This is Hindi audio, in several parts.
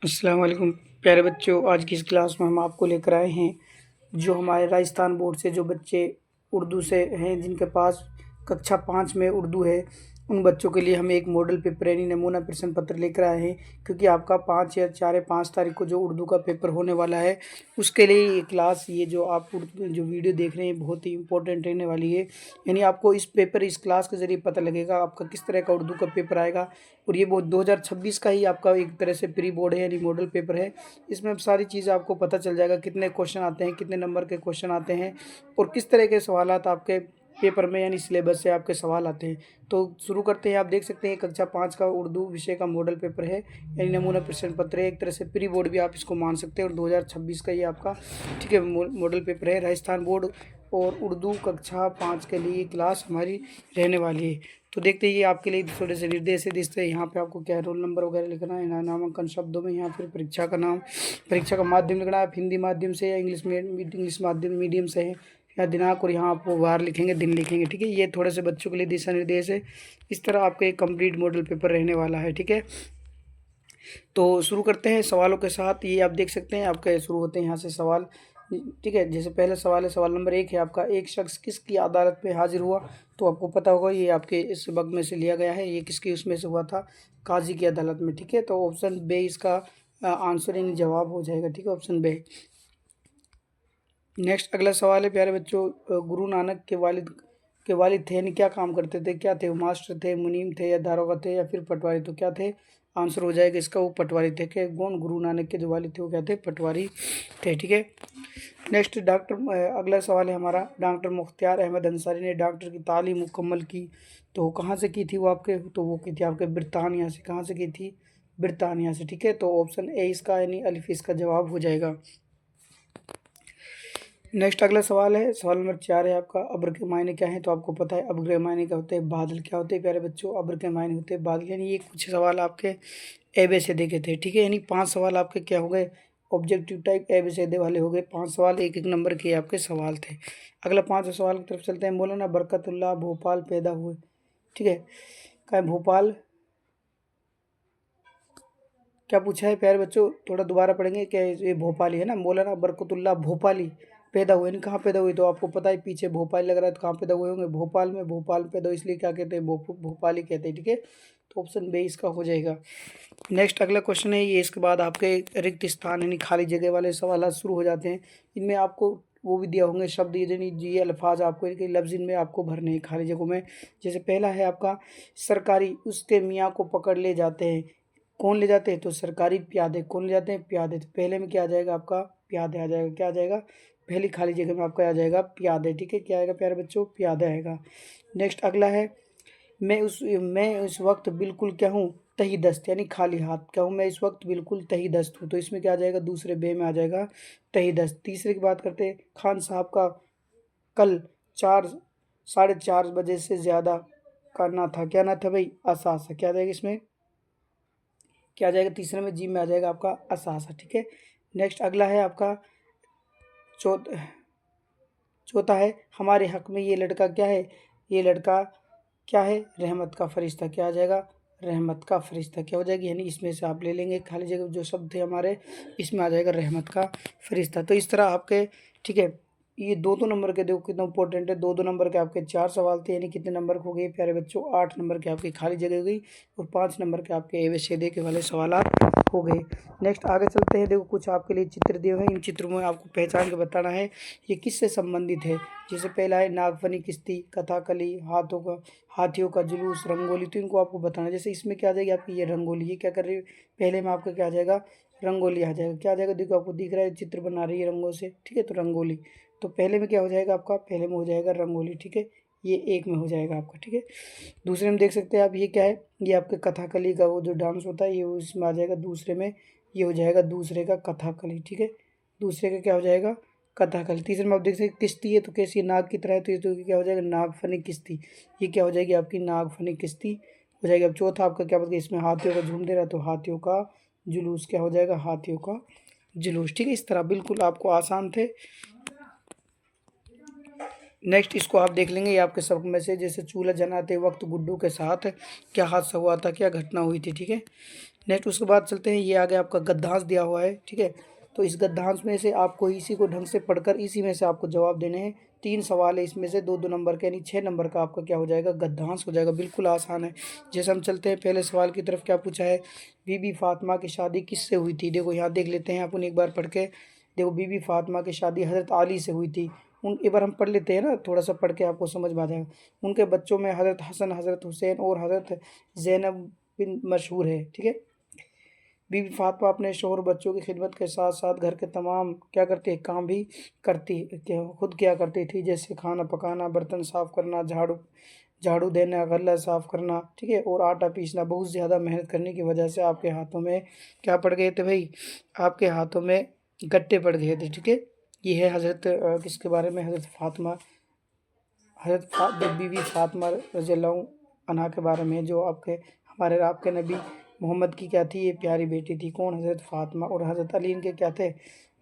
अस्सलाम वालेकुम प्यारे बच्चों। आज की इस क्लास में हम आपको लेकर आए हैं जो हमारे राजस्थान बोर्ड से जो बच्चे उर्दू से हैं, जिनके पास कक्षा 5 में उर्दू है, उन बच्चों के लिए हम एक मॉडल पेपर यानी नमूना प्रश्न पत्र लेकर आए हैं। क्योंकि आपका 5 या 4 या 5 तारीख को जो उर्दू का पेपर होने वाला है, उसके लिए ये क्लास, ये जो आप जो वीडियो देख रहे हैं, बहुत ही इंपॉर्टेंट रहने वाली है। यानी आपको इस क्लास के ज़रिए पता लगेगा आपका किस तरह का उर्दू का पेपर आएगा। और ये वो 2026 का ही आपका एक तरह से प्री बोर्ड है यानी मॉडल पेपर है। इसमें अब सारी चीज़ें आपको पता चल जाएगा, कितने क्वेश्चन आते हैं, कितने नंबर के क्वेश्चन आते हैं और किस तरह के सवालात आपके पेपर में यानी सिलेबस से आपके सवाल आते हैं। तो शुरू करते हैं। आप देख सकते हैं कक्षा 5 का उर्दू विषय का मॉडल पेपर है यानी नमूना प्रश्न पत्र है। एक तरह से प्री बोर्ड भी आप इसको मान सकते हैं और 2026 का ये आपका ठीक है मॉडल पेपर है। राजस्थान बोर्ड और उर्दू कक्षा 5 के लिए क्लास हमारी रहने वाली है। तो देखते ही आपके लिए थोड़े से निर्देश है। जिससे यहाँ पे आपको क्या है, रोल नंबर वगैरह लिखना है, नामांकन शब्दों में, यहाँ फिर परीक्षा का नाम, परीक्षा का माध्यम लिखना है, आप हिंदी माध्यम से या इंग्लिश माध्यम मीडियम से है, या दिनांक, और यहाँ आपको वार लिखेंगे, दिन लिखेंगे। ठीक है, ये थोड़े से बच्चों के लिए दिशा निर्देश है। इस तरह आपका एक कंप्लीट मॉडल पेपर रहने वाला है। ठीक है, तो शुरू करते हैं सवालों के साथ। ये आप देख सकते हैं आपके शुरू होते हैं यहाँ से सवाल। ठीक है, जैसे पहला सवाल है, सवाल नंबर 1 है आपका, एक शख्स किसकी अदालत में हाजिर हुआ। तो आपको पता होगा ये आपके इस सबक में से लिया गया है। ये किसकी उसमें से हुआ था, काजी की अदालत में। ठीक है, तो ऑप्शन बे इसका आंसर यानी जवाब हो जाएगा। ठीक है, ऑप्शन बे। नेक्स्ट अगला सवाल है प्यारे बच्चों, गुरु नानक के वालिद थे यानी क्या काम करते थे, क्या थे वो, मास्टर थे, मुनीम थे, या दारोगा थे, या फिर पटवारी। तो क्या थे, आंसर हो जाएगा इसका वो पटवारी थे। कि कौन, गुरु नानक के जो वालिद थे वो क्या थे, पटवारी थे। ठीक है, नेक्स्ट अगला सवाल है हमारा, डॉक्टर मुख्तियार अहमद अंसारी ने डॉक्टर की तालीम मुकम्मल की तो वो कहाँ से की थी, वो आपके, तो वो की थी आपके ब्रितानिया से। कहाँ से की थी, ब्रितानिया से। ठीक है, तो ऑप्शन ए इसका यानी अलिफ इसका जवाब हो जाएगा। नेक्स्ट अगला सवाल है, सवाल नंबर 4 है आपका, अब्र के मायने क्या हैं। तो आपको पता है अब्र के मायने क्या होते हैं, बादल। क्या होते हैं प्यारे बच्चों, अब्र के मायने होते हैं बादल। यानी ये कुछ सवाल आपके ए बी सी डी के थे। ठीक है, यानी 5 सवाल आपके क्या हो गए, objective type A B C D वाले हो गए। 5 सवाल, एक एक नंबर के आपके सवाल थे। अगला 5 सवाल की तरफ चलते हैं। मौलाना बरकतुल्लाह भोपाल पैदा हुए। ठीक है, क्या भोपाल, क्या पूछा है प्यारे बच्चों, थोड़ा दोबारा पढ़ेंगे। क्या ये भोपाली है ना, मौलाना बरकतुल्लाह भोपाली पैदा हुए। नहीं, कहाँ पैदा हुए, तो आपको पता है पीछे भोपाल लग रहा है, तो कहाँ पैदा हुए होंगे, भोपाल में। भोपाल में पैदा हुए, इसलिए क्या कहते हैं, भोपाली कहते हैं। ठीक है, तो ऑप्शन बे इसका हो जाएगा। नेक्स्ट अगला क्वेश्चन है ये, इसके बाद आपके रिक्त स्थान यानी खाली जगह वाले सवाल शुरू हो जाते हैं। इनमें आपको वो भी दिया होंगे शब्द, ये अल्फाज आपको इनके लफ्ज़ इनमें आपको भरने हैं खाली जगहों में। जैसे पहला है आपका, सरकारी उसके मियाँ को पकड़ ले जाते हैं। कौन ले जाते हैं, तो सरकारी प्यादे। कौन ले जाते हैं, प्यादे। तो पहले में क्या आ जाएगा आपका, प्यादे आ जाएगा। क्या आ जाएगा, पहली खाली जगह में आपका आ जाएगा प्यादे। ठीक है, क्या आएगा प्यारे बच्चों, प्यादे आएगा। नेक्स्ट अगला है, मैं उस वक्त बिल्कुल क्या हूँ, तही दस्त यानी खाली हाथ। क्या हूँ मैं इस वक्त, बिल्कुल तही दस्त हूँ। तो इसमें क्या आ जाएगा, दूसरे बे में आ जाएगा तही दस्त। तीसरे की बात करते हैं, खान साहब का कल 4, 4:30 बजे से ज़्यादा का ना था। क्या ना था भाई, असासा। क्या आ जाएगा इसमें, क्या आ जाएगा, तीसरे में जी में आ जाएगा आपका असासा। ठीक है, नेक्स्ट अगला है आपका चौथ चौथा है, हमारे हक में ये लड़का क्या है, ये लड़का क्या है, रहमत का फरिश्ता। क्या आ जाएगा, रहमत का फरिश्ता। क्या हो जाएगी, यानी इसमें से आप ले लेंगे खाली जगह जो शब्द थे हमारे, इसमें आ जाएगा रहमत का फरिश्ता। तो इस तरह आपके, ठीक है, ये 2-2 नंबर के, देखो कितना इंपॉर्टेंट है। 2-2 नंबर के आपके 4 सवाल थे, यानी कितने नंबर हो गए प्यारे बच्चों, 8 नंबर के आपकी खाली जगह हो गई और 5 नंबर के आपके एवं के वाले सवाल हो गए। नेक्स्ट आगे चलते हैं। देखो कुछ आपके लिए चित्र दिए हुए हैं, इन चित्रों में आपको पहचान के बताना है ये किससे संबंधित है। जैसे पहला है नागफनी किश्ती, कथाकली, हाथियों का जुलूस, रंगोली। तो इनको आपको बताना है। जैसे इसमें क्या आ जाएगी आपकी, ये रंगोली। ये क्या कर रही है, पहले में आपका क्या आ जाएगा, रंगोली आ जाएगा। क्या आ जाएगा, देखो आपको दिख रहा है चित्र बना रही है रंगों से। ठीक है, तो रंगोली। तो पहले में क्या हो जाएगा आपका, पहले में हो जाएगा रंगोली। ठीक है, ये एक में हो जाएगा आपका। ठीक है, दूसरे में देख सकते हैं आप, ये क्या है, ये आपके कथाकली का वो जो डांस होता है, ये इसमें आ जाएगा दूसरे में। ये हो जाएगा दूसरे का कथाकली। ठीक है, दूसरे का क्या हो जाएगा, कथाकली। तीसरे में आप देख सकते हैं किश्ती है, तो कैसी नाग की तरह है, तो ये तो क्या हो जाएगा, नागफनी किश्ती। ये क्या हो जाएगी आपकी, नागफनी किश्ती हो जाएगी। अब चौथा आपका क्या बताइए, इसमें हाथियों का झुंड दे रहा है, तो हाथियों का जुलूस। क्या हो जाएगा, हाथियों का जुलूस। ठीक है, इस तरह बिल्कुल आपको आसान थे। नेक्स्ट इसको आप देख लेंगे, ये आपके सबक में से, जैसे चूल्हा जलाते वक्त गुड्डू के साथ क्या हादसा हुआ था, क्या घटना हुई थी। ठीक है, नेक्स्ट उसके बाद चलते हैं, ये आगे आपका गद्यांश दिया हुआ है, ठीक है। तो इस गद्यांश में से आपको इसी को ढंग से पढ़कर इसी में से आपको जवाब देने हैं। 3 सवाल है इसमें से, 2-2 नंबर के, यानी 6 नंबर का आपका क्या हो जाएगा, गद्यांश हो जाएगा। बिल्कुल आसान है। जैसे हम चलते हैं पहले सवाल की तरफ, क्या पूछा है, बीबी फातिमा की शादी किससे हुई थी। देखो यहाँ देख लेते हैं अपन एक बार पढ़ के। देखो बीबी फातिमा की शादी हज़रत अली से हुई थी। एक बार हम पढ़ लेते हैं ना, थोड़ा सा पढ़ के आपको समझ में आ जाएगा। उनके बच्चों में हज़रत हसन, हज़रत हुसैन और हज़रत ज़ैनब बिन मशहूर है, ठीक है। बीवी फातिमा अपने शोहर बच्चों की खिदमत के साथ साथ घर के तमाम क्या करती है, काम भी करती खुद किया करती थी, जैसे खाना पकाना, बर्तन साफ़ करना, झाड़ू झाड़ू देना, गल्ला साफ़ करना, ठीक है, और आटा पीसना। बहुत ज़्यादा मेहनत करने की वजह से आपके हाथों में क्या पड़ गए थे भाई, आपके हाथों में गट्टे पड़ गए थे, ठीक है। ये है हज़रत किसके बारे में, हज़रत फातिमा, बीवी फातिमा रज़ियल्लाहु अन्हा के बारे में, जो आपके नबी मोहम्मद की क्या थी, ये प्यारी बेटी थी। कौन, हज़रत फातिमा। और हज़रत अली इनके क्या थे,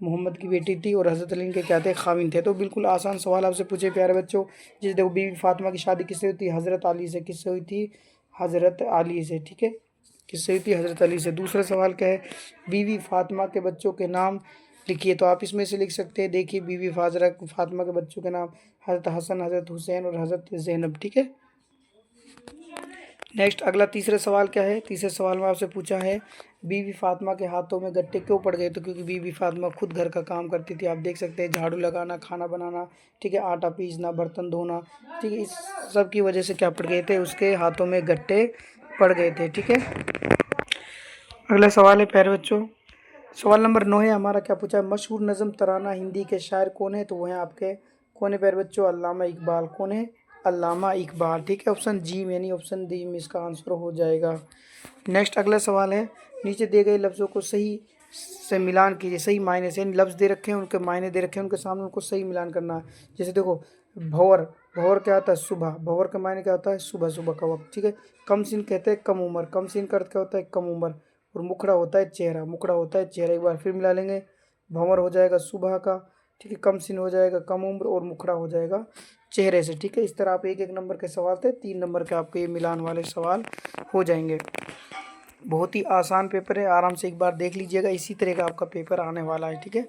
मोहम्मद की बेटी थी, और हज़रत अली इनके क्या थे, खाविन थे। तो बिल्कुल आसान सवाल आपसे पूछे प्यारे बच्चों। जिस देखो बीवी फातिमा की शादी किससे हुई थी, हज़रत अली से। किससे हुई थी, हज़रत अली से, ठीक है। किससे हुई थी, हज़रत अली से। दूसरा सवाल क्या है, बीवी फातिमा के बच्चों के नाम लिखिए। तो आप इसमें से लिख सकते हैं, देखिए बीवी फातिमा के बच्चों के नाम हज़रत हसन, हज़रत हुसैन और हज़रत ज़ैनब, ठीक है। नेक्स्ट अगला तीसरा सवाल क्या है, तीसरे सवाल में आपसे पूछा है, बीवी फातिमा के हाथों में गट्टे क्यों पड़ गए। तो क्योंकि बीवी फातिमा खुद घर का काम करती थी। आप देख सकते हैं, झाड़ू लगाना, खाना बनाना, ठीक है, आटा पीसना, बर्तन धोना, ठीक है, इस सब की वजह से क्या पड़ गए थे, उसके हाथों में गट्टे पड़ गए थे, ठीक है। अगला सवाल है प्यारे बच्चों, सवाल नंबर 9 है हमारा। क्या पूछा है, मशहूर नज़म तराना हिंदी के शायर कौन है। तो वो है आपके, कौन है प्यारे बच्चों, अल्लामा इकबाल। कौन है, अल्लामा इकबाल, ठीक है। ऑप्शन जी यानी ऑप्शन डी में इसका आंसर हो जाएगा। नेक्स्ट अगला सवाल है, नीचे दिए गए लफ्ज़ों को सही से मिलान कीजिए, सही मायने से। लफ्ज़ दे रखे हैं, उनके मायने दे रखे हैं, उनके सामने उनको सही मिलान करना है। जैसे देखो भंवर, भंवर क्या होता है, सुबह। भंवर का मायने क्या होता है, सुबह, सुबह का वक्त, ठीक है। कम सीन कहते हैं कम उम्र, कम सीन का अर्थ क्या होता है, कम उम्र। और मुखड़ा होता है चेहरा, मुखड़ा होता है चेहरा। एक बार फिर मिला लेंगे, भंवर हो जाएगा सुबह का, ठीक है, कम सीन हो जाएगा कम उम्र, और मुखड़ा हो जाएगा चेहरे से, ठीक है। इस तरह आप एक एक नंबर के सवाल थे, 3 नंबर के आपके ये मिलान वाले सवाल हो जाएंगे। बहुत ही आसान पेपर है, आराम से एक बार देख लीजिएगा, इसी तरह का आपका पेपर आने वाला है, ठीक है।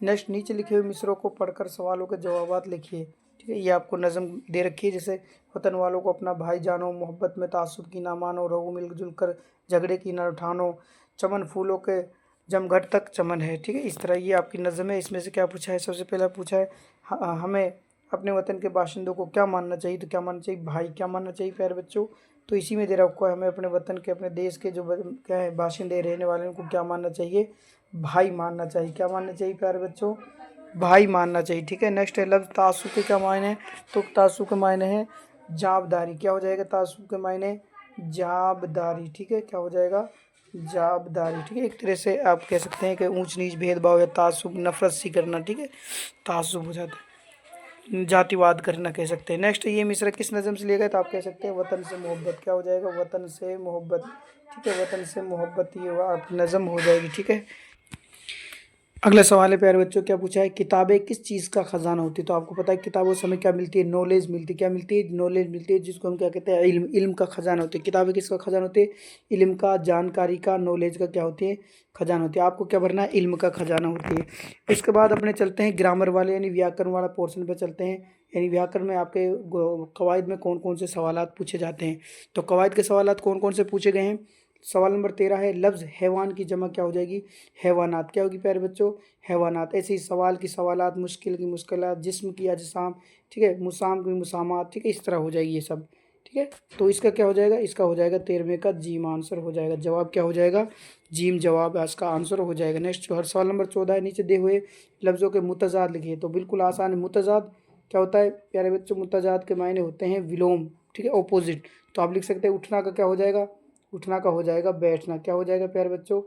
नेक्स्ट नीचे लिखे हुए मिसरों को पढ़कर सवालों के जवाब लिखिए, ठीक है। ये आपको नज़म दे रखी है, जैसे वतन वालों को अपना भाई जानो, मोहब्बत में तासुब की ना मानो, रहो मिलजुल कर झगड़े की न उठानो, चमन फूलों के जमघट तक चमन है, ठीक है। इस तरह ये आपकी नज़म है। इसमें से क्या पूछा है, सबसे पहला पूछा है, हमें अपने वतन के बाशिंदों को क्या मानना चाहिए। तो क्या मानना चाहिए, भाई। क्या मानना चाहिए प्यारे बच्चों, तो इसी में दे रखा है, हमें अपने वतन के, अपने देश के जो क्या है बाशिंदे रहने वाले, उनको क्या मानना चाहिए, भाई मानना चाहिए। क्या मानना चाहिए प्यारे बच्चों, भाई मानना चाहिए, ठीक है। नेक्स्ट है लफ्ज़ तासुब के क्या मायने हैं। तो तासुब के मायने हैं जाबदारी। क्या हो जाएगा, तासुब के मायने जाबदारी, ठीक है। क्या हो जाएगा, जाबदारी, ठीक है। एक तरह से आप कह सकते हैं कि ऊंच नीच, भेदभाव या तासुब, नफरत सी करना, ठीक है, तासुब हो जाता है, जातिवाद करना कह सकते हैं। नेक्स्ट ये मिसरा किस नज़म से लिया गया। तो आप कह सकते हैं वतन से मोहब्बत। क्या हो जाएगा, वतन से मोहब्बत, ठीक है, वतन से मोहब्बत, ये आपकी नज़म हो जाएगी, ठीक है। अगला सवाल है प्यारे बच्चों, क्या पूछा है, किताबें किस चीज़ का ख़जाना होती है। तो आपको पता है किताबों से हमें क्या मिलती है, नॉलेज मिलती है। क्या मिलती है, नॉलेज मिलती है, जिसको हम क्या कहते हैं, इल्म। इल्म का ख़जाना होती है। किताबें किसका ख़जाना होती है, इल्म का, जानकारी का, नॉलेज का क्या होती है, ख़जाना होती है। आपको क्या भरना है, इल्म का ख़जाना होती है। इसके बाद अपने चलते हैं ग्रामर वाले यानी व्याकरण वाला पोर्शन पर चलते हैं। यानी व्याकरण में आपके कवायद में कौन कौन से सवालात पूछे जाते हैं। तो कवायद के सवालात कौन कौन से पूछे गए हैं। सवाल नंबर 13 है, लफ्ज़ हैवान की जमा क्या हो जाएगी, हैवानात। क्या होगी प्यारे बच्चों, हैवानात। ऐसे ही सवाल की सवालात, मुश्किल की मुश्किलात, जिस्म की अजसाम, ठीक है, मुसाम की मुसामात, ठीक है, इस तरह हो जाएगी ये सब, ठीक है। तो इसका क्या हो जाएगा, इसका हो जाएगा 13वें का जीम आंसर हो जाएगा। जवाब क्या हो जाएगा, जीम जवाब इसका आंसर हो जाएगा। नेक्स्ट हर सवाल नंबर 14 है, नीचे दिए हुए लफ्ज़ों के मुतजाद लिखिए। तो बिल्कुल आसान है। मुतजाद क्या होता है प्यारे बच्चों, मुतजाद के मायने होते हैं विलोम, ठीक है, ऑपोजिट। तो आप लिख सकते हैं उठना का क्या हो जाएगा, उठना का हो जाएगा बैठना। क्या हो जाएगा प्यारे बच्चों,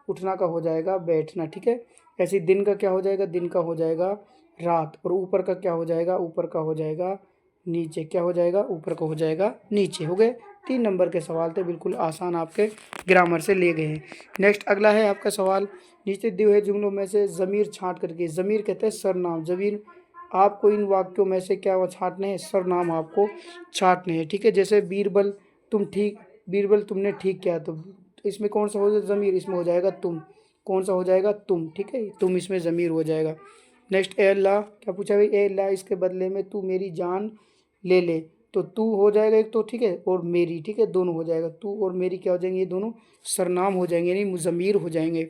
उठना का हो जाएगा बैठना, ठीक है। ऐसे दिन का क्या हो जाएगा, दिन का हो जाएगा रात। और ऊपर का क्या हो जाएगा, ऊपर का हो जाएगा नीचे। क्या हो जाएगा, ऊपर का हो जाएगा नीचे। हो गए 3 नंबर के सवाल थे, बिल्कुल आसान, आपके ग्रामर से ले गए हैं। नेक्स्ट अगला है आपका सवाल, नीचे दिए हुए जुमलों में से ज़मीर छाँट करके। ज़मीर कहते हैं सरनाम। ज़मीर आपको इन वाक्यों में से क्या छाँटने हैं, सरनाम आपको छाँटने हैं, ठीक है। जैसे बीरबल तुमने ठीक किया। तो इसमें कौन सा हो जाएगा ज़मीर, इसमें हो जाएगा तुम। कौन सा हो जाएगा तुम, ठीक है, तुम इसमें ज़मीर हो जाएगा। नेक्स्ट, ए अल्लाह, क्या पूछा भाई, ए अल्लाह इसके बदले में तू मेरी जान ले ले, तो तू हो जाएगा एक तो, ठीक है, और मेरी, ठीक है, दोनों हो जाएगा, तू और मेरी क्या हो जाएंगे, ये दोनों सरनाम हो जाएंगे, यानी ज़मीर हो जाएंगे।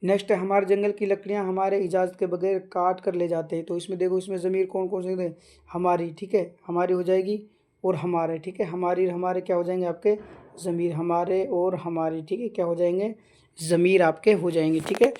नेक्स्ट है, हमारे जंगल की लकड़ियां हमारे इजाज़त के बगैर काट कर ले जाते हैं, तो इसमें देखो, इसमें ज़मीर कौन कौन से हैं, हमारी, ठीक है, हमारी हो जाएगी, और हमारे, ठीक है, हमारी हमारे क्या हो जाएंगे आपके ज़मीर, हमारे और हमारी, ठीक है, क्या हो जाएंगे ज़मीर आपके हो जाएंगे, ठीक है।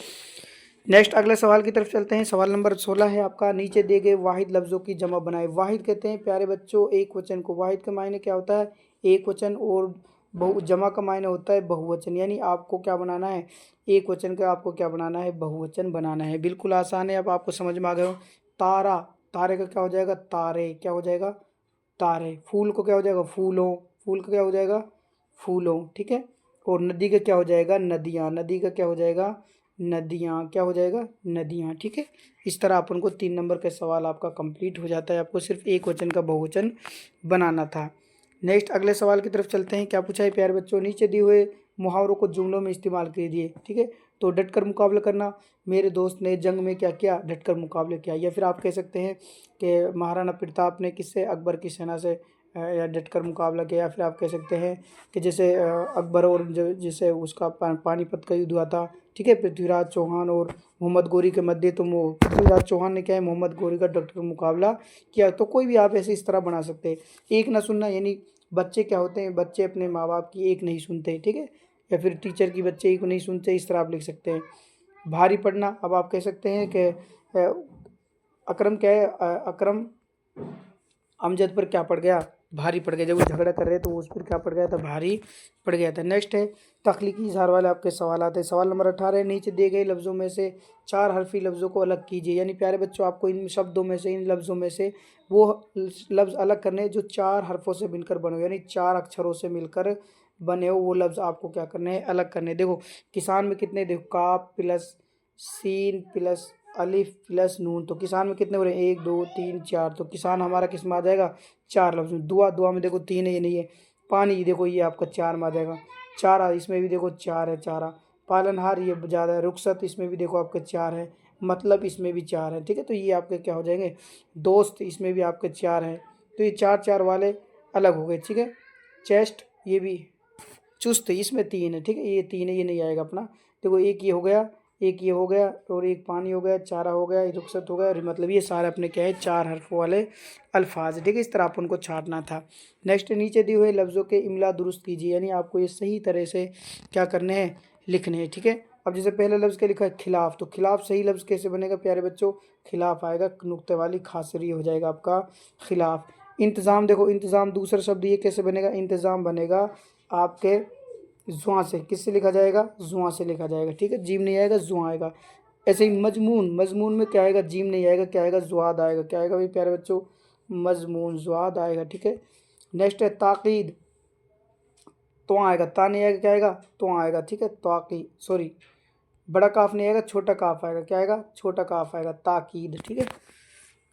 नेक्स्ट अगले सवाल की तरफ चलते हैं। सवाल नंबर 16 है आपका, नीचे दिए गए वाहिद लफ्ज़ों की जमा बनाए। वाहिद कहते हैं प्यारे बच्चों एक वचन को, वाहिद का मायने क्या होता है एक वचन, और जमा का मायने होता है बहुवचन, यानी आपको क्या बनाना है एक वचन का, आपको क्या बनाना है बहुवचन बनाना है। बिल्कुल आसान है, अब आपको समझ में आ गए हो। तारा, तारे का क्या हो जाएगा तारे, क्या हो जाएगा तारे। फूल को क्या हो जाएगा फूलों, फूल का क्या हो जाएगा फूलों, ठीक है। और नदी का क्या हो जाएगा नदियाँ, नदी का क्या हो जाएगा नदियाँ, क्या हो जाएगा नदियाँ, ठीक है। इस तरह अपन को 3 नंबर का सवाल आपका कंप्लीट हो जाता है, आपको सिर्फ एक वचन का बहुवचन बनाना था। नेक्स्ट अगले सवाल की तरफ चलते हैं। क्या पूछा है प्यारे बच्चों, नीचे दिए हुए मुहावरों को जुमलों में इस्तेमाल कीजिए, ठीक है। तो डटकर मुकाबला करना, मेरे दोस्त ने जंग में क्या किया डटकर मुकाबला किया, या फिर आप कह सकते हैं कि महाराणा प्रताप ने किससे अकबर की सेना से या डटकर मुकाबला किया, या फिर आप कह सकते हैं कि जैसे अकबर और जो जिसे उसका पानीपत का युद्ध हुआ था, ठीक है, पृथ्वीराज चौहान और मोहम्मद गोरी के मध्य, तो पृथ्वीराज चौहान ने क्या है मोहम्मद गोरी का डटकर मुकाबला किया। तो कोई भी आप ऐसे इस तरह बना सकते हैं। एक ना सुनना, यानी बच्चे क्या होते हैं, बच्चे अपने माँ बाप की एक नहीं सुनते, ठीक है, या फिर टीचर की बच्चे एक नहीं सुनते, इस तरह आप लिख सकते हैं। भारी पड़ना, अब आप कह सकते हैं कि अकरम क्या है अकरम अमजद पर क्या पड़ गया भारी पड़ गया, जब वो झगड़ा कर रहे तो उस पर क्या पड़ गया था भारी पड़ गया था। नेक्स्ट है तख्लीकी इजहार वाले आपके सवाल आते हैं। सवाल नंबर 18 है, नीचे दिए गए लफ्ज़ों में से 4 हरफी लफ्ज़ों को अलग कीजिए, यानी प्यारे बच्चों आपको इन शब्दों में से इन लफ्ज़ों में से वो लफ्ज़ अलग करने जो 4 हरफों से मिलकर बने हो, यानी 4 अक्षरों से मिलकर बने हो, वो लफ्ज़ आपको क्या करने हैं अलग करने। देखो किसान में कितने, देखो काफ प्लस सीन प्लस अलिफ प्लस नून, तो किसान में कितने हो रहे हैं 1 2 3 4, तो किसान हमारा किस में आ जाएगा 4 लफ्ज़ में। दुआ, दुआ में देखो 3 है, ये नहीं है। पानी देखो ये आपका 4 में आ जाएगा। चारा इसमें भी देखो 4 है चारा। पालनहार ये ज़्यादा है। रुखसत इसमें भी देखो आपके 4 है। मतलब इसमें भी 4 है, ठीक है, तो ये आपके क्या हो जाएंगे दोस्त, इसमें भी आपके 4 है, तो ये 4 4 वाले अलग हो गए, ठीक है। चेस्ट ये भी, चुस्त इसमें 3 है, ठीक है, ये 3 है, ये नहीं आएगा अपना। देखो एक ये हो गया, एक ये हो गया, और एक पानी हो गया, चारा हो गया, रुखसत हो गया, मतलब ये सारे अपने क्या है 4 हर्फों वाले अल्फाज, ठीक है। इस तरह अपन को छाटना था। नेक्स्ट नीचे दिए हुए लफ्ज़ों के इमला दुरुस्त कीजिए, यानी आपको ये सही तरह से क्या करने हैं लिखने हैं, ठीक है। अब जैसे पहले लफ्ज़ क्या लिखा है खिलाफ, तो खिलाफ सही लफ्ज़ कैसे बनेगा प्यारे बच्चों, खिलाफ आएगा नुक्ते वाली खासरी हो जाएगा आपका खिलाफ। इंतज़ाम, देखो इंतज़ाम दूसरा शब्द ये कैसे बनेगा, इंतज़ाम बनेगा आपके जुआ से, किससे लिखा जाएगा जुआ से लिखा जाएगा, ठीक है, जीम नहीं आएगा जुआ आएगा। ऐसे ही मजमून, मजमून में क्या आएगा जीम नहीं आएगा, क्या आएगा जुआद आएगा, क्या आएगा भाई प्यारे बच्चों मजमून जुआद आएगा, ठीक है। नेक्स्ट है ताकीद, तो आएगा, ता नहीं आएगा, क्या आएगा तो आएगा, ठीक है, ताकी सॉरी बड़ा काफ नहीं आएगा छोटा काफ आएगा, क्या आएगा छोटा काफ आएगा ताकीद, ठीक है,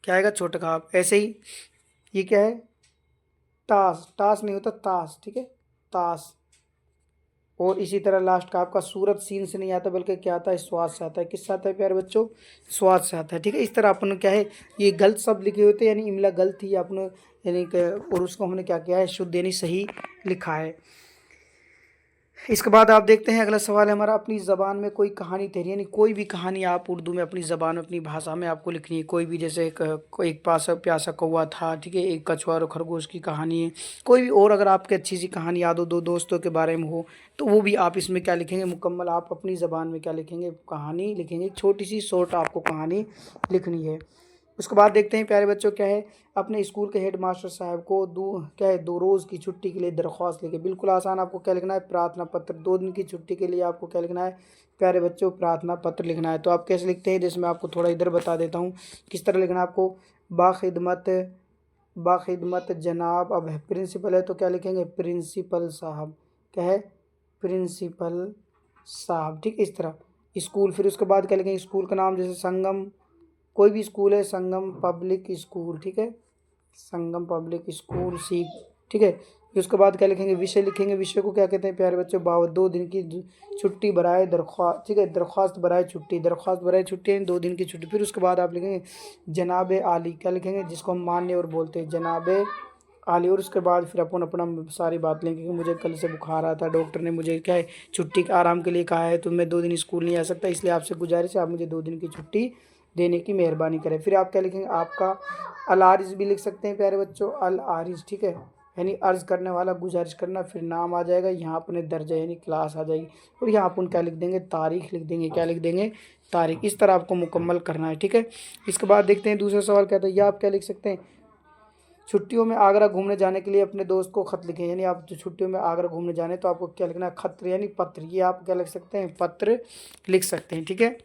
क्या आएगा छोटा काफ। ऐसे ही ये क्या है ताश, ताश नहीं होता ताश, ठीक है ताश। और इसी तरह लास्ट का आपका सूरत सीन से नहीं आता बल्कि क्या आता है स्वाद से आता है, किससे आता है प्यारे बच्चों स्वाद से आता है, ठीक है। इस तरह अपन क्या है ये गलत शब्द लिखे होते हैं, यानी इमला गलत थी आपने, यानी और उसको हमने क्या किया है शुद्ध यानी सही लिखा है। इसके बाद आप देखते हैं अगला सवाल है हमारा, अपनी ज़बान में कोई कहानी तैयारी, यानी कोई भी कहानी आप उर्दू में अपनी ज़बान में अपनी भाषा में आपको लिखनी है। कोई भी जैसे एक प्यासा कौवा था, ठीक है, एक कछुआ और खरगोश की कहानी है, कोई भी और अगर आपकी अच्छी सी कहानी याद हो, दो दोस्तों के बारे में हो, तो वो भी आप इसमें क्या लिखेंगे मुकम्मल आप अपनी ज़बान में क्या लिखेंगे कहानी लिखेंगे, छोटी सी शॉर्ट आपको कहानी लिखनी है। उसके बाद देखते हैं प्यारे बच्चों क्या है, अपने स्कूल के हेड मास्टर साहब को क्या है 2 रोज़ की छुट्टी के लिए दरख्वास्त लिखे। बिल्कुल आसान, आपको क्या लिखना है प्रार्थना पत्र। 2 दिन की छुट्टी के लिए आपको क्या लिखना है प्यारे बच्चों प्रार्थना पत्र लिखना है। तो आप कैसे लिखते हैं जैसे मैं आपको थोड़ा इधर बता देता हूँ किस तरह लिखना है आपको। बाखिदमत जनाब, अब प्रिंसिपल है तो क्या लिखेंगे प्रिंसिपल साहब, क्या है प्रिंसिपल साहब, ठीक इस तरह। स्कूल, फिर उसके बाद क्या लिखेंगे स्कूल का नाम, जैसे संगम, कोई भी स्कूल है संगम पब्लिक स्कूल, ठीक है संगम पब्लिक स्कूल सीख, ठीक है। उसके बाद क्या लिखेंगे, विषय लिखेंगे। विषय को क्या कहते हैं प्यारे बच्चों, 2 दिन की छुट्टी बराए दरख्वास्त, ठीक है, दरख्वास्त बराए छुट्टी, दरख्वास्त बराए छुट्टी है 2 दिन की छुट्टी। फिर उसके बाद आप लिखेंगे जनाब आली, क्या लिखेंगे, जिसको हम मान्य और बोलते हैं, जनाब आली। और उसके बाद फिर अपन अपना सारी बात लेंगे कि मुझे कल से बुखार आता है, डॉक्टर ने मुझे क्या है छुट्टी आराम के लिए कहा है, तो मैं 2 दिन स्कूल नहीं आ सकता, इसलिए आपसे गुजारिश है आप मुझे 2 दिन की छुट्टी देने की मेहरबानी करें। फिर आप क्या लिखेंगे, आपका अल आरिज भी लिख सकते हैं प्यारे बच्चों, अल आरिज, ठीक है, यानी अर्ज करने वाला, गुजारिश करना। फिर नाम आ जाएगा, यहाँ अपने दर्जा यानी क्लास आ जाएगी, और यहाँ अपन क्या लिख देंगे, तारीख लिख देंगे, क्या लिख देंगे, तारीख। इस तरह आपको मुकम्मल करना है, ठीक है। इसके बाद देखते हैं दूसरा सवाल कहता है, या आप क्या लिख सकते हैं, छुट्टियों में आगरा घूमने जाने के लिए अपने दोस्त को खत लिखें। यानी आप जो छुट्टियों में आगरा घूमने जाने तो आपको क्या लिखना है, खत यानी पत्र, ये आप क्या लिख सकते हैं, पत्र लिख सकते हैं, ठीक है।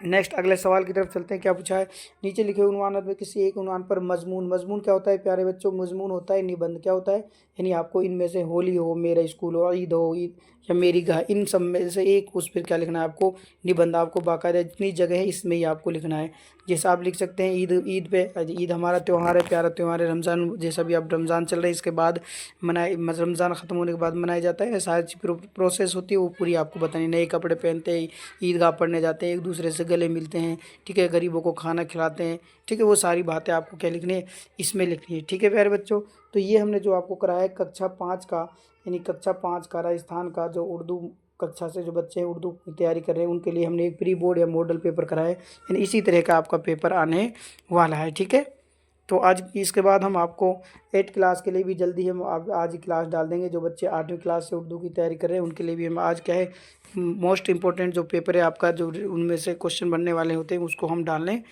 नेक्स्ट अगले सवाल की तरफ चलते हैं। क्या पूछा है, नीचे लिखे उन्वान में किसी एक उन्वान पर मजमून, मजमून क्या होता है प्यारे बच्चों, मजमून होता है निबंध। क्या होता है, यानी आपको इनमें से होली हो, मेरा स्कूल हो, ईद हो, ईद या मेरी गाय, इन सब में से एक उस पर क्या लिखना है आपको, निबंध। आपको बाकायदा जितनी जगह है इसमें ही आपको लिखना है। जैसे आप लिख सकते हैं ईद, ईद पे, ईद हमारा त्यौहार है, प्यारा त्यौहार है। रमज़ान, जैसा भी आप रमज़ान चल रहे हैं इसके बाद रमज़ान ख़त्म होने के बाद मनाया जाता है, सारी प्रोसेस होती है वो पूरी आपको बतानी। नए कपड़े पहनते हैं, ईदगाह पढ़ने जाते हैं, एक दूसरे से गले मिलते हैं, ठीक है, गरीबों को खाना खिलाते हैं, ठीक है, वो सारी बातें आपको क्या लिखनी है, इसमें लिखनी है, ठीक है प्यारे बच्चों। तो ये हमने जो आपको कराया है कक्षा 5 का, यानी कक्षा 5 का राजस्थान का जो उर्दू कक्षा से जो बच्चे उर्दू की तैयारी कर रहे हैं उनके लिए हमने एक प्री बोर्ड या मॉडल पेपर कराया है, यानी इसी तरह का आपका पेपर आने वाला है, ठीक है। तो आज इसके बाद हम आपको 8 क्लास के लिए भी जल्दी हम आज ही क्लास डाल देंगे। जो बच्चे 8वीं क्लास से उर्दू की तैयारी कर रहे हैं उनके लिए भी हम आज क्या है मोस्ट इंपॉर्टेंट जो पेपर है आपका, जो उनमें से क्वेश्चन बनने वाले होते हैं उसको हम डालने